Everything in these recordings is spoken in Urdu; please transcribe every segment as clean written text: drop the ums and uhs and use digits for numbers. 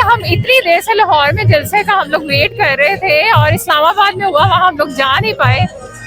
ہم اتنی دیر سے لاہور میں جلسے کا ہم لوگ ویٹ کر رہے تھے اور اسلام آباد میں ہوا وہاں ہم لوگ جا نہیں پائے.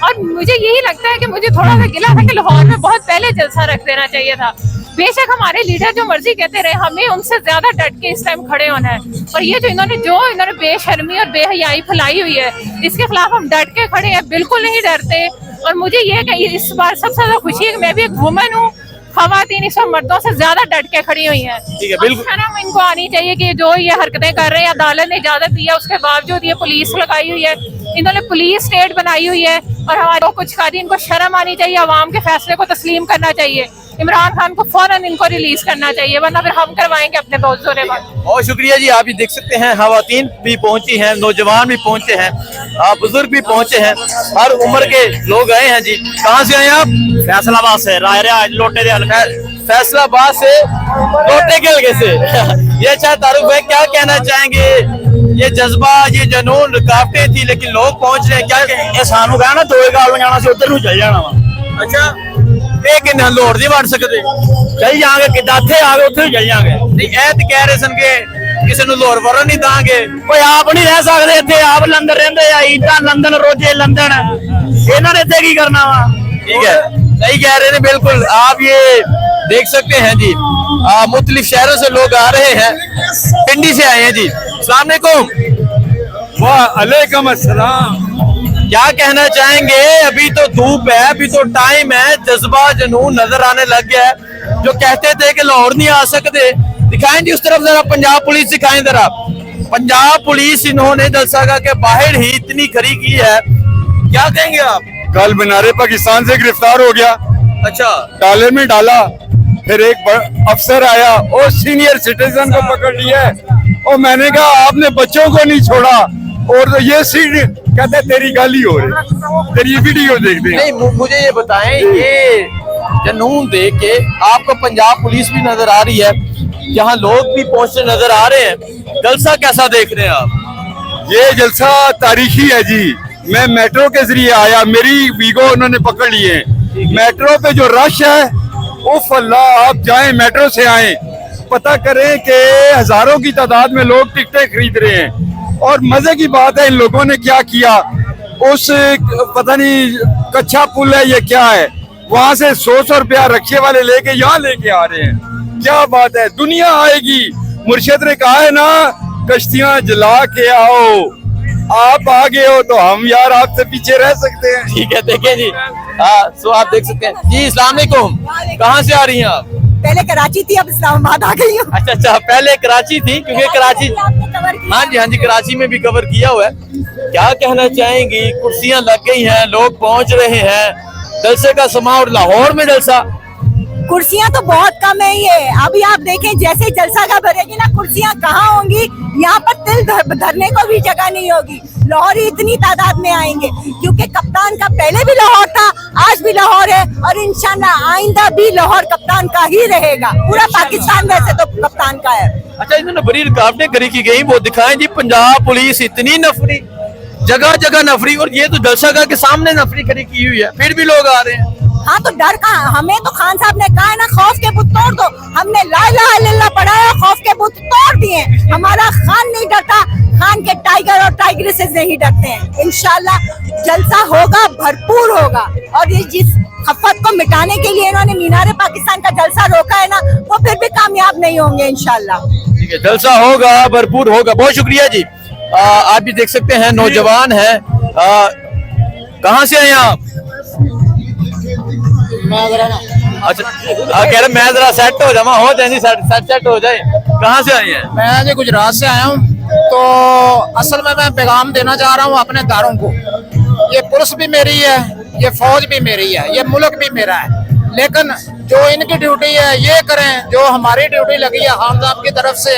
اور مجھے یہی لگتا ہے کہ مجھے تھوڑا سا گلا تھا کہ لاہور میں بہت پہلے جلسہ رکھ دینا چاہیے تھا. بے شک ہمارے لیڈر جو مرضی کہتے رہے, ہمیں ان سے زیادہ ڈٹ کے اس ٹائم کھڑے ہونا ہے. اور یہ جو انہوں نے بے شرمی اور بے حیائی پھیلائی ہوئی ہے, اس کے خلاف ہم ڈٹ کے کھڑے ہیں, بالکل نہیں ڈرتے. اور مجھے یہ کہ اس بار سب سے زیادہ خوشی ہے کہ میں بھی ایک وومن ہوں. خواتین اس وقت مردوں سے زیادہ ڈٹ کے کھڑی ہوئی ہیں. شرم ان کو آنی چاہیے کہ جو یہ حرکتیں کر رہے ہیں, عدالت نے اجازت دی ہے, اس کے باوجود یہ پولیس لگائی ہوئی ہے, انہوں نے پولیس اسٹیٹ بنائی ہوئی ہے. اور ہمارے کچھ قاضی, ان کو شرم آنی چاہیے, عوام کے فیصلے کو تسلیم کرنا چاہیے. عمران خان کو فوراً ان کو ریلیز کرنا چاہیے, ورنہ پھر ہم کروائیں گے اپنے بہت زورے بات. بہت شکریہ جی. آپ بھی دیکھ سکتے ہیں خواتین بھی پہنچی ہیں, نوجوان بھی پہنچے ہیں, بزرگ بھی پہنچے ہیں, ہر عمر کے لوگ آئے ہیں. جی کہاں سے آئے ہیں آپ؟ فیصل آباد سے, لوٹے دے فیصل آباد سے, لوٹے کے حلقے سے. یہ اچھا تعارف ہے, کیا کہنا چاہیں گے؟ یہ جذبہ, یہ جنون, رکاوٹیں تھی لیکن لوگ پہنچ رہے ہیں, کیا یہ سانو کہا نا دو گال جانا سے ادھر چل جانا وا. اچھا لیکن لاہور نہیں بڑھ سکتے, چل جاؤں گے کدا اتنے آ گئے اتنے چل جاؤں گے. نہیں اے تو کہہ رہے سن کے کسی نے لاہور ورن نہیں دیں گے. کوئی آپ نہیں رہ سکتے اتنے, آپ لندن رہتے ایٹا لندن, روجے لندن, یہاں نے اتنے کی کرنا وا. ٹھیک ہے, صحیح کہہ رہے ہیں بالکل. آپ یہ دیکھ سکتے ہیں جی, مختلف شہروں سے لوگ آ رہے ہیں, پنڈی سے آئے ہیں. جی السلام علیکم. وعلیکم السلام. کیا کہنا چاہیں گے؟ ابھی تو دھوپ ہے, ابھی تو ٹائم ہے, جذبہ جنون نظر آنے لگ گیا ہے. جو کہتے تھے کہ لاہور نہیں آ سکتے, دکھائیں جی اس طرف ذرا, پنجاب پولیس دکھائیں ذرا. پنجاب پولیس انہوں نے جلسہ گاہ کے باہر ہی اتنی کھڑی کی ہے, کیا کہیں گے آپ؟ کل بنارے پاکستان سے گرفتار ہو گیا, اچھا ڈالے میں ڈالا, پھر ایک افسر آیا اور سینئر سٹیزن کو پکڑ لیا, اور میں نے کہا آپ نے بچوں کو نہیں چھوڑا, اور یہ سیٹ کہتے تیری گالی ہو رہی, تیری ویڈیو دیکھتے ہیں. نہیں مجھے یہ بتائیں, یہ جنون دیکھ کے آپ کو پنجاب پولیس بھی نظر آ رہی ہے, یہاں لوگ بھی پہنچتے نظر آ رہے ہیں, جلسہ کیسا دیکھ رہے ہیں آپ؟ یہ جلسہ تاریخی ہے جی. میں میٹرو کے ذریعے آیا, میری ویگو انہوں نے پکڑ لیے. میٹرو پہ جو رش ہے, اوف اللہ, آپ جائیں میٹرو سے آئیں, پتہ کریں کہ ہزاروں کی تعداد میں لوگ ٹکٹیں خرید رہے ہیں. اور مزے کی بات ہے, ان لوگوں نے کیا کیا, اس پتہ نہیں کچھا پل ہے یہ کیا ہے, وہاں سے 100 روپیہ رکشے والے لے کے یہاں لے کے آ رہے ہیں. کیا بات ہے, دنیا آئے گی. مرشد نے کہا ہے نا, کشتیاں جلا کے آؤ, آپ آگے ہو تو ہم یار آپ سے پیچھے رہ سکتے ہیں. ٹھیک ہے, دیکھیں جی, سو آپ دیکھ سکتے ہیں. جی السلام علیکم. کہاں سے آ رہی ہیں آپ؟ پہلے کراچی تھی, اب اسلام آباد آ گئی ہوں. اچھا, پہلے کراچی تھی, کیونکہ کراچی, ہاں جی کراچی میں بھی کور کیا ہوا ہے. کیا کہنا چاہیں گی؟ کرسیاں لگ گئی ہیں, لوگ پہنچ رہے ہیں, جلسے کا سما, اور لاہور میں جلسہ. کرسیاں تو بہت کم ہے. یہ ابھی آپ دیکھیں جیسے جلسہ کا بھرے گی نا, کرسیاں کہاں ہوں گی, یہاں پر تل دھرنے کو بھی جگہ نہیں ہوگی. لاہور ہی اتنی تعداد میں آئیں گے, کیونکہ کپتان کا پہلے بھی لاہور تھا, آج بھی لاہور ہے, اور انشاءاللہ آئندہ بھی لاہور کپتان کا ہی رہے گا. پورا پاکستان ویسے تو کپتان کا ہے. اچھا, انہوں نے بڑی رکاوٹیں کھڑی کی گئی, وہ دکھائیں جی. پنجاب پولیس اتنی نفری, جگہ جگہ نفری, اور یہ تو جلسہ گاہ کے سامنے نفری کھڑی کی ہوئی ہے, پھر بھی لوگ آ رہے ہیں. ہاں تو ڈر کہاں, ہمیں تو خان صاحب نے کہا ہے نا, خوف کے بت توڑ دو. ہم نے لا الہ الا اللہ پڑھایا, خوف کے بت توڑ دیے. ہمارا خان نہیں ڈرتا, خان کے ٹائیگر اور ٹائیگریسز نہیں ڈرتے ہیں. انشاءاللہ جلسہ ہوگا, بھرپور ہوگا. اور یہ جس خفت کو مٹانے کے لیے انہوں نے مینار پاکستان کا جلسہ روکا ہے نا, وہ پھر بھی کامیاب نہیں ہوں گے انشاءاللہ. ٹھیک ہے, جلسہ ہوگا, بھرپور ہوگا. بہت شکریہ جی. آپ بھی دیکھ سکتے ہیں نوجوان ہیں. کہاں سے آئے ہیں آپ؟ اچھا, کہہ رہے میں ذرا سیٹ ہو جاؤں, ہو جائیں جی, سیٹ ہو جائے. کہاں سے آئے ہیں؟ میں جی گجرات سے آیا ہوں. تو اصل میں پیغام دینا چاہ رہا ہوں اپنے داروں کو. یہ پولیس بھی میری ہے, یہ فوج بھی میری ہے, یہ ملک بھی میرا ہے, لیکن جو ان کی ڈیوٹی ہے یہ کریں, جو ہماری ڈیوٹی لگی ہے خان صاحب کی طرف سے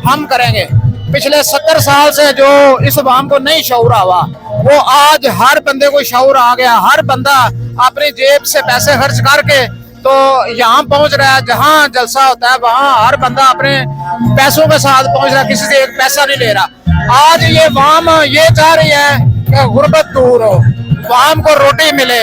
ہم کریں گے. پچھلے 70 سال سے جو اس عوام کو نہیں شعور ہوا, وہ آج ہر بندے کو شعور آ گیا. ہر بندہ اپنی جیب سے پیسے خرچ کر کے تو یہاں پہنچ رہا ہے. جہاں جلسہ ہوتا ہے وہاں ہر بندہ اپنے پیسوں کے ساتھ پہنچ رہا ہے, کسی سے ایک پیسہ نہیں لے رہا. آج یہ عوام یہ چاہ رہی ہے کہ غربت دور ہو, عوام کو روٹی ملے,